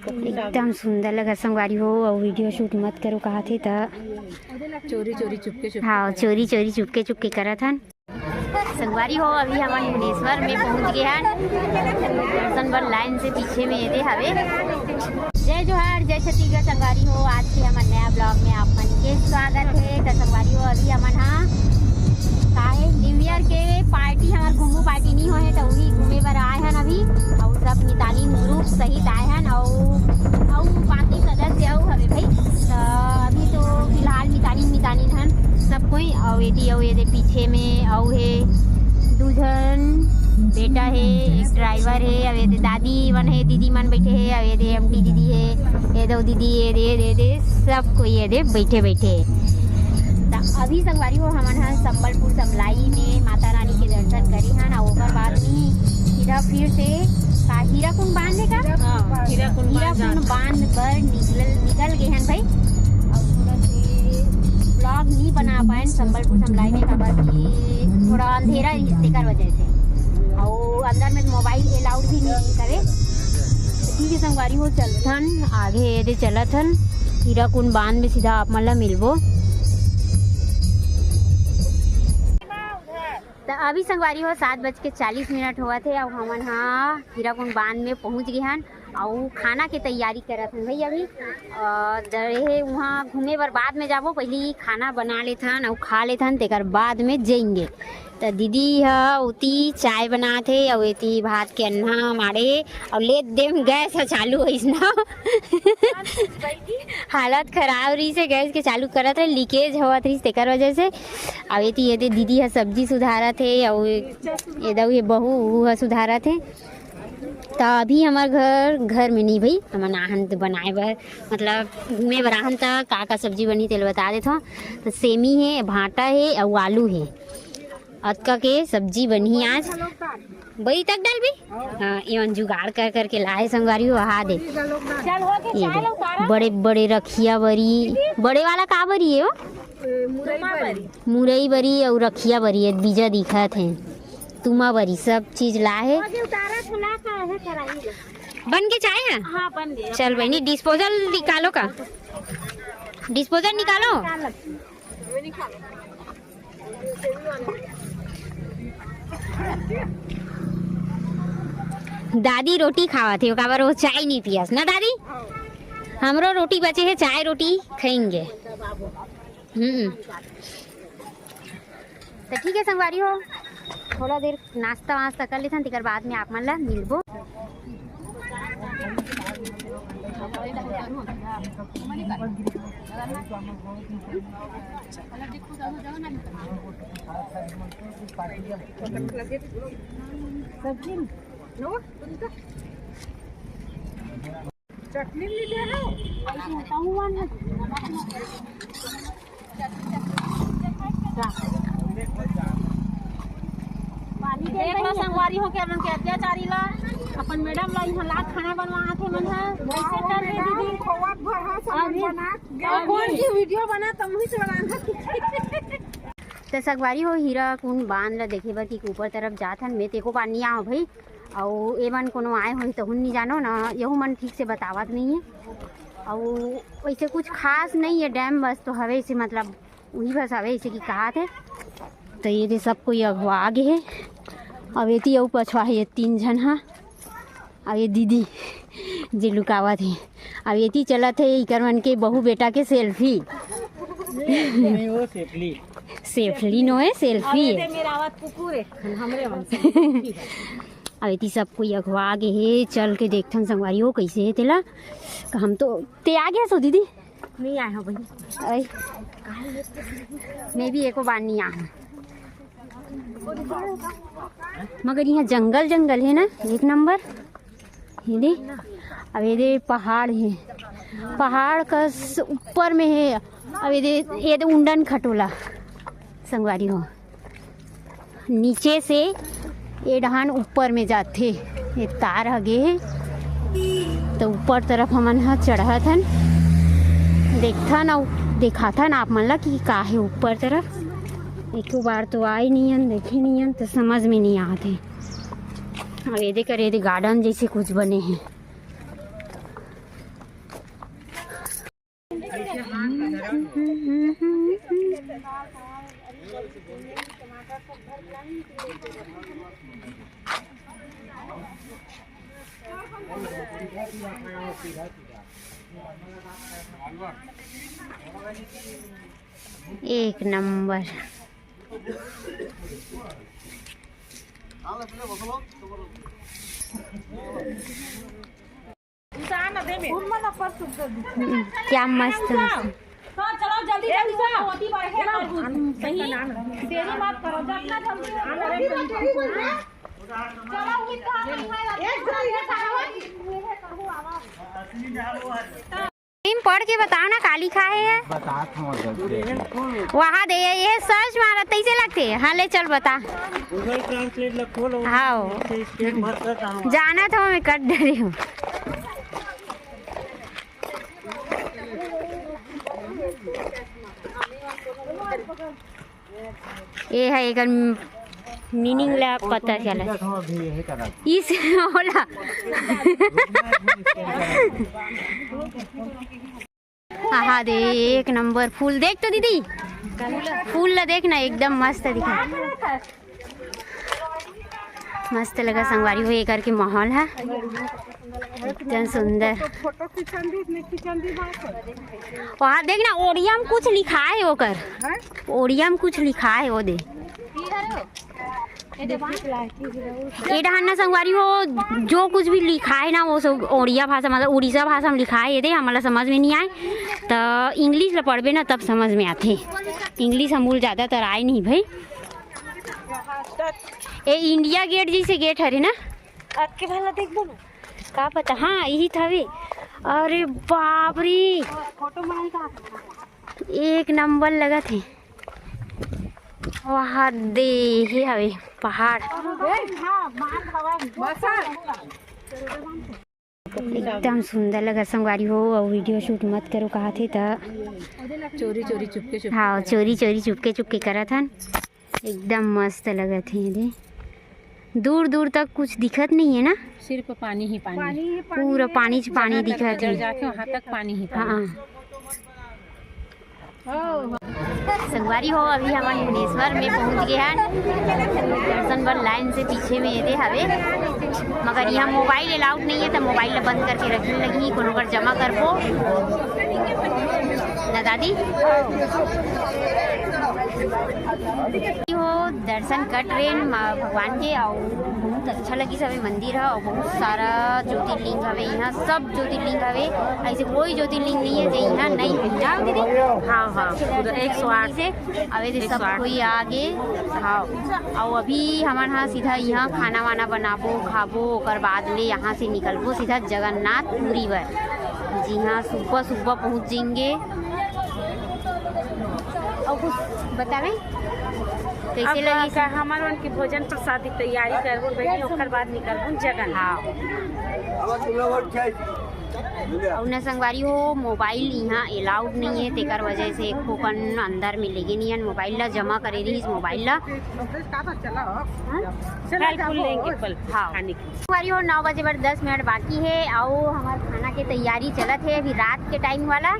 एकदम सुंदर लगा संगवारी हो। और वीडियो शूट मत करो कहा थे तो चोरी चोरी चुपके चुपके। हाँ चोरी चोरी चुपके चुपके करा था संगवारी हो। अभी हमारे भुवनेश्वर में पहुंच गए हैं। दर्शन बल लाइन से पीछे में ये हवे। जय जोहार जय छत्तीसगढ़ संगवारी हो। आज के हमारे नया ब्लॉग में आप मन के स्वागत है। तो संगवारी हो अभी हमन हाँ काहे न्यू ईयर के पार्टी हमार घूमू पार्टी नहीं हो है तो वही घूमे बर आए हैं अभी। और सब मिताली ग्रुप सहित आए हैं और बाकी सदस्य आओ हमें भाई। तो अभी तो फिलहाल मितानी हन सब कोई। और ये पीछे में और है दूजन बेटा है, एक ड्राइवर है, अब ये दादी मन है, दीदी मन बैठे है, अब ये एमटी दीदी है, ये दो दीदी ये सब कोई ये बैठे अभी संगवारी हो हमन हाँ संबलपुर समलाई में माता रानी के दर्शन करे हैं। और बाद में इधर फिर से हीराकुंड बांध है का हीराकुंड बांध पर निकल गए हैं भाई। और थोड़ा से ब्लॉग नहीं बना पाए संबलपुर समलाई में खबर की थोड़ा अंधेरा कर वजह से। और अंदर में मोबाइल अलाउड भी नहीं करे। ठीक है संगवारी हो चलथन आगे ये चलथन हीराकुंड बांध में सीधा आप मतलब मिलबो। तो अभी संगवारी हो 7:40 हुआ थे। अब हमन हाँ हीराकुंड बांध में पहुंच गए हैं और खाना के तैयारी करत हन भाई। अभी दरे वहाँ घूमे बर बाद में जाबो, पहले खाना बना लेथन और खा लेथन तेकर बाद में जाएंगे। तो दीदी है उती चाय बनाते और एती भात के अन्ना मारे और ले देम गैस है चालू है इसना हालत खराब रही से गैस के चालू करत रहे लीकेज होत रही तेकर वजह से। और ये दीदी है सब्जी सुधारत है और ये बहू है सुधारत है। तो अभी हमार घर में नहीं भाई हम आहन बनाए बर मतलब घूमे बर आहन तो का सब्जी बनी तेल बता देता। तो सेमी है, भाटा है और आलू है, अतका के सब्जी बनी आज। बड़ी तक डाल भी हाँ एवं जुगाड़ कर करके लाए संगवारी वहा दे। ये बड़े बड़े रखिया बरी बड़े वाला का बरी है वो मुरई बरी और रखिया बरी है बीजा दिखत है तुमा बरी सब चीज लाए बन के चाय है। हाँ बन गया। चल बहनी डिस्पोजल निकालो का डिस्पोजल निकालो। दादी रोटी खावा थे काबर वो चाय नहीं पियास ना दादी। हमरो रोटी बचे है चाय रोटी खाएंगे। तो ठीक है संगवारी हो थोड़ा देर नाश्ता वास्ता कर लेते तेकर बाद में आप मन ला मिलबो। चटनी ले ले लो देख लो संगवारी हो के अपन के अत्याचारी ला अपन मैडम ला यहाँ लात खाना बनवा थे मन है वैसे कर दे दीदी खोवा भरा सब बना कौन सी वीडियो बना तुम ही से बनाना। तो संगवारी हो हीराकुंड बांध ला देखे बर की ऊपर तरफ जात हन मैं तेको बार नहीं आओ भाई। और ए मन कोनो आए हो तो नहीं जानो ना यहू मन ठीक से बतावत नहीं है। और वैसे कुछ खास नहीं है डैम बस तो हवे से मतलब वही बस हवे ऐसे की कहा थे। तो ये सब कोई अगवा आगे है अब ये पछवा है ये 3 जन हाँ। अब ये दीदी जे लुकावत है अब ये चला थे इकर मन के बहू बेटा के सेल्फी सेल्फी नो है सेल्फी अब ये सब कोई अगवा आगे है। चल के देखथन संगवारी हो कैसे है तेला हम तो ते आ गया सो दीदी नहीं आए हो भाई मैं भी एको बार नहीं आया मगर यहाँ जंगल है ना एक नंबर। ये दे अब ये पहाड़ है पहाड़ का ऊपर में है। अब ये उंडन खटोला संगवारी हो नीचे से ये डहान ऊपर में जाते ये तार हगे है। तो ऊपर तरफ हमन हा चढ़त हन देखथन और दिखाथन आप मन ला कि का है ऊपर तरफ। एक बार तो आए नहीं हन देखे नहीं हन तो समझ में नहीं आते। अब ये गार्डन जैसे कुछ बने हैं एक नंबर। क्या मस्त चलो जल्दी जल्दी से होती बढ़े सही देरी मत करो जितना जल्दी पढ़ के बताओ ना काली खाए है वहाँ दे ये सर्च मारा तैसे लगते। हाँ ले चल बता। हाँ जाना था मैं कट डरी हूँ। ये है एक मीनिंग ला पता चला इस होला। हाँ दे एक नंबर फूल देख तो दीदी फूल ला देखना एकदम मस्त दिखा। मस्त लगा संगवारी हो एक करके माहौल है एकदम सुंदर। वहाँ देखना ओडिया में कुछ लिखा है ओकर ओडिया में कुछ लिखा है वो दे ये डहाना संगवारी हो जो कुछ भी लिखा है ना वो सब ओडिया भाषा मतलब उड़ीसा भाषा में लिखा है। ये दे हमारा समझ में नहीं आए तो इंग्लिश ला पढ़बे ना तब समझ में आते। इंग्लिश हम ज़्यादातर आए नहीं भाई। ये इंडिया गेट जैसे गेट है ना आपके भला देख दो ना का पता। हाँ यही था वे। अरे बाप रे एक नंबर लगा थे। वहाँ दे ही हवे पहाड़ एकदम सुंदर लगा संगवारी हो। और वीडियो शूट मत करो कहा थे तो चोरी चोरी चुपके हाँ चोरी चोरी चुपके चुपके करा था एकदम मस्त लगा थे। दे दूर दूर तक कुछ दिखत नहीं है ना सिर्फ पानी ही पानी पूरा पानी च पानी दिखत है। जाके वहाँ तक पानी ही हाँ संगवारी हो अभी हम भुवनेश्वर में पहुंच गए हैं। दर्शन बर लाइन से पीछे में ये हवे मगर यहाँ मोबाइल अलाउड नहीं है तो मोबाइल बंद करके रखने लगी कोनो पर जमा करबो ना दादी हो दर्शन कर ट्रेन भगवान के। और बहुत अच्छा लगी सभी मंदिर है और बहुत सारा ज्योतिर्लिंग हवे यहाँ सब ज्योतिर्लिंग हवे ऐसे कोई ज्योतिर्लिंग नहीं है जो यहाँ नहीं है ना दीदी। हाँ हाँ 108 से अवे सब कोई आगे। हाँ और अभी हमारे यहाँ सीधा यहाँ खाना वाना बनाबो खाबो और बाद में यहाँ से निकलबो सीधा जगन्नाथपुरी पर जी हाँ सुबह सुबह पहुँच जाएंगे। और कुछ बतावे कैसे लगी हमारे उनकी भोजन प्रसाद की तैयारी करबो बहनी ओकर बाद निकलबो जगन्नाथ। और न संगवारी हो मोबाइल यहाँ अलाउड नहीं है तेकर वजह से खोकन अंदर में लेगे नहीं है मोबाइल ला जमा करे रही मोबाइल ला हाँ संगवारी हो 9 बजे पर 10 मिनट बाकी है। और हमारे खाना के तैयारी चलत है अभी रात के टाइम वाला।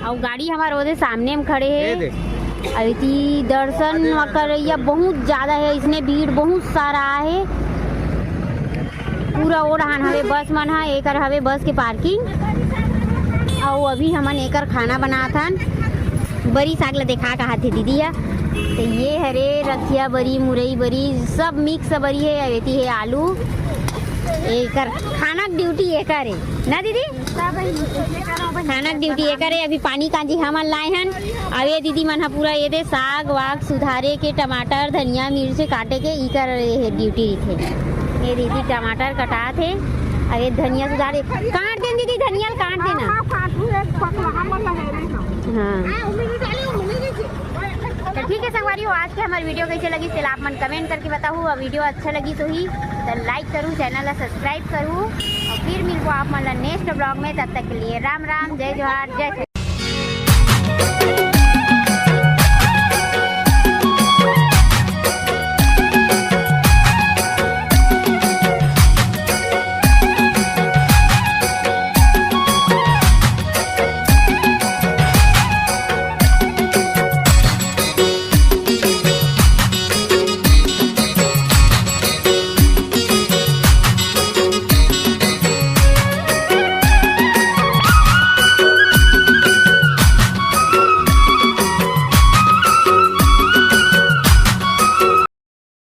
और गाड़ी हमारे वो सामने में खड़े है अभी दर्शन कर बहुत ज़्यादा है इसमें भीड़ बहुत सारा है पूरा ओढ़ान हवे बस मन है एक हवे बस के पार्किंग। और अभी हमन एक खाना बना था बरी साग ला देखा कहा थे दीदी है तो ये हरे रखिया बरी मुरई बरी सब मिक्स बरी है अवेती है आलू एक खाना ड्यूटी एक है ना दीदी खाना ड्यूटी एक है। अभी पानी कांजी हमन लाए हन अवे दीदी मन हा पूरा ये दे साग वाग सुधारे के टमाटर धनिया मिर्च काटे के इकर ड्यूटी थे। ये दीदी टमाटर कटा थे अरे धनिया सुधारे काट दे दीदी धनिया काट देना। हाँ तो ठीक है संगवारी हो आज के हमारी वीडियो कैसे लगी चल आप मन कमेंट करके बताओ। और वीडियो अच्छा लगी तो ही तो लाइक करूँ चैनल सब्सक्राइब करूँ और फिर मिलूँ आप मन नेक्स्ट ब्लॉग में। तब तक के लिए राम राम जय जोहार जय।